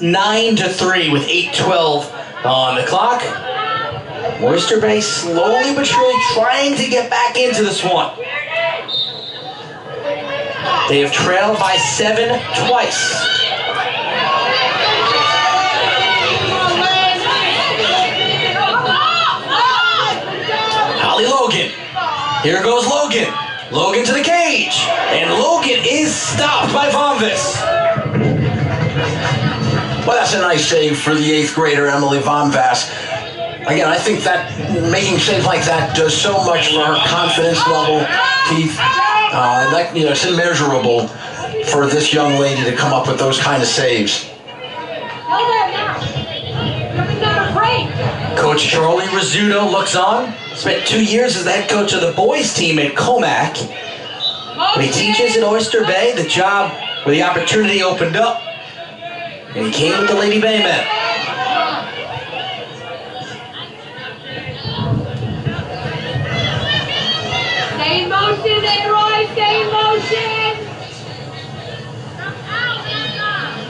9-3 with 8:12 on the clock. Oyster Bay slowly but surely trying to get back into this one. They have trailed by 7 twice. Holly Logan. Here goes Logan. Logan to the cage. And Logan is stopped by Vonvis. Well, that's a nice save for the 8th grader, Emily Von Vass. Again, I think that making saves like that does so much for her confidence level, Keith. It's immeasurable for this young lady to come up with those kind of saves. Coach Charlie Rizzuto looks on. Spent 2 years as the head coach of the boys team at Comac. When he teaches at Oyster Bay, the job where the opportunity opened up. And he came with the Lady Baymen. Stay in motion, Roy, stay in motion.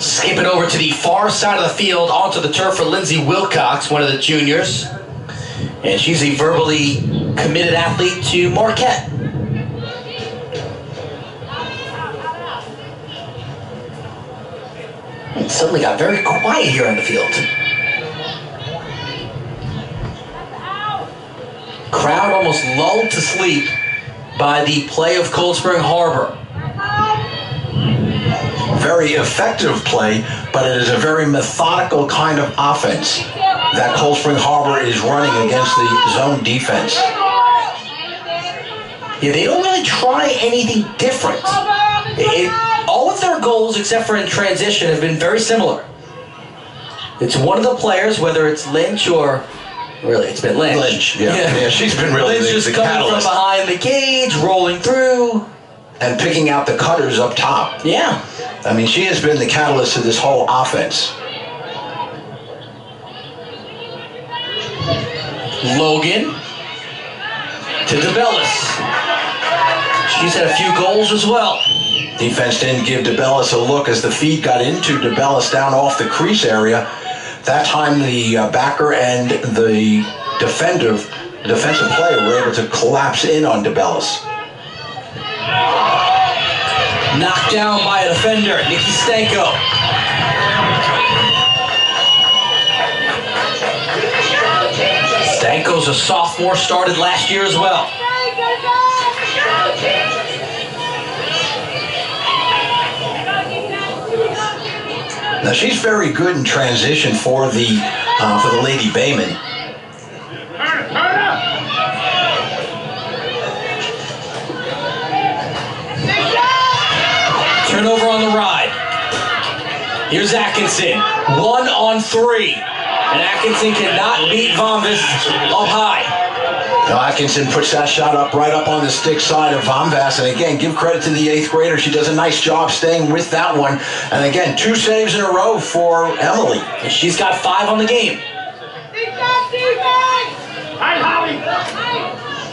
Skip it over to the far side of the field onto the turf for Lindsay Wilcox, one of the juniors. And she's a verbally committed athlete to Marquette. It suddenly got very quiet here on the field. Crowd almost lulled to sleep by the play of Cold Spring Harbor. Very effective play, but it is a very methodical kind of offense that Cold Spring Harbor is running against the zone defense. Yeah, they don't really try anything different. All of their goals, except for in transition, have been very similar. It's one of the players, whether it's Lynch or... Really, it's been Lynch. Lynch, yeah, she's been really Lynch just coming catalyst. from behind the cage, rolling through. And picking out the cutters up top. Yeah. I mean, she has been the catalyst to this whole offense. Logan to DeBellis. She's had a few goals as well. Defense didn't give DeBellis a look as the feed got into DeBellis down off the crease area. That time the backer and the defensive player were able to collapse in on DeBellis. Knocked down by a defender, Nikki Stanko. Stanko's a sophomore, started last year as well. Now she's very good in transition for the Lady Baymen. Turnover on the ride. Here's Atkinson, 1-on-3. And Atkinson cannot beat Vonvis up high. Now Atkinson puts that shot right up on the stick side of Von Vass. And again, give credit to the 8th grader. She does a nice job staying with that one. And again, 2 saves in a row for Emily. And she's got 5 on the game.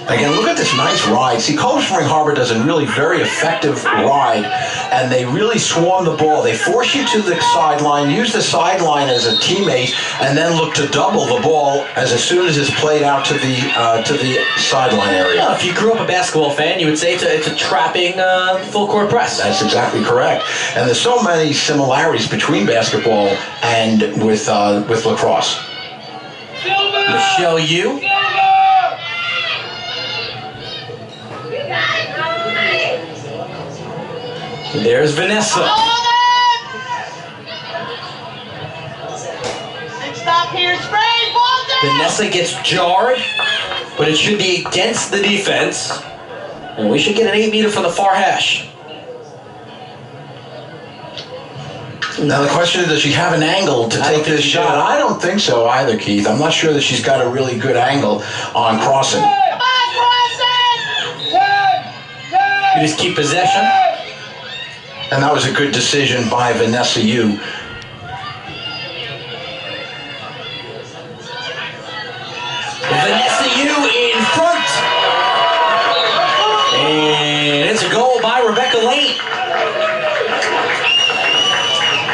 Again, look at this nice ride. See, Cold Spring Harbor does a really very effective ride, and they really swarm the ball. They force you to the sideline, use the sideline as a teammate, and then look to double the ball as soon as it's played out to the sideline area. Yeah, if you grew up a basketball fan, you would say it's a trapping full court press. That's exactly correct. And there's so many similarities between basketball and with lacrosse. Michelle Yu. There's Vanessa. Stop here, spray, Vanessa gets jarred, but it should be against the defense. And we should get an 8-meter from the far hash. Now the question is, does she have an angle to take this shot? I don't think so either, Keith. I'm not sure that she's got a really good angle on crossing. You just keep possession. And that was a good decision by Vanessa Yu. Vanessa Yu in front. And it's a goal by Rebecca Lane.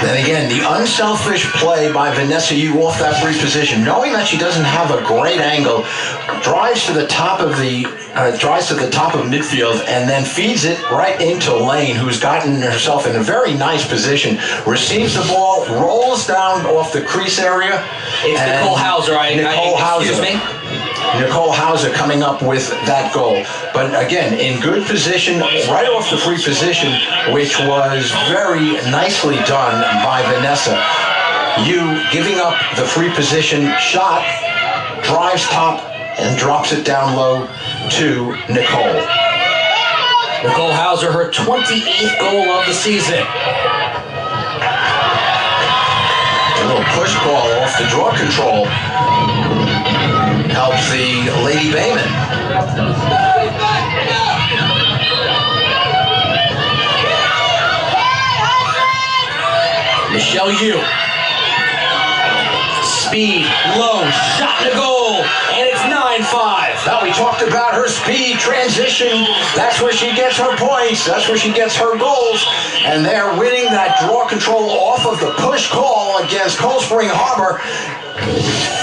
Then again, the unselfish play by Vanessa Yu off that free position, knowing that she doesn't have a great angle, drives to the top of midfield, and then feeds it right into Lane, who's gotten herself in a very nice position, receives the ball, rolls down off the crease area. It's Nicole Hauser. Excuse me. Nicole Hauser coming up with that goal. But again, in good position, right off the free position, which was very nicely done by Vanessa. Yu giving up the free position shot, drives top, and drops it down low to Nicole. Nicole Hauser, her 28th goal of the season. A little push ball off the draw control helps the Lady Bayman. Michelle Yu. Speed, low, shot and a goal, and it's 9-5. Now we talked about her speed, transition. That's where she gets her points. That's where she gets her goals. And they're winning that draw control off of the push call against Cold Spring Harbor.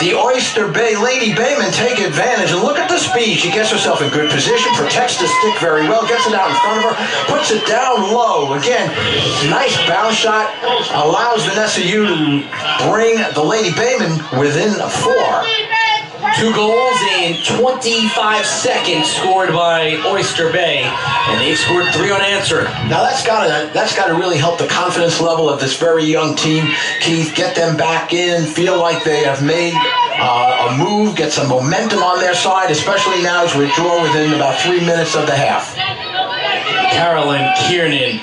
The Oyster Bay Lady Baymen take advantage, and look at the speed. She gets herself in good position, protects the stick very well, gets it out in front of her, puts it down low. Again, nice bounce shot, allows Vanessa Yu to bring the Lady Baymen within 4. 2 goals in 25 seconds scored by Oyster Bay, and they've scored 3 unanswered. Now that's gotta really help the confidence level of this very young team. Keith, get them back in, feel like they have made a move, get some momentum on their side, especially now as we draw within about 3 minutes of the half. Carolyn Kiernan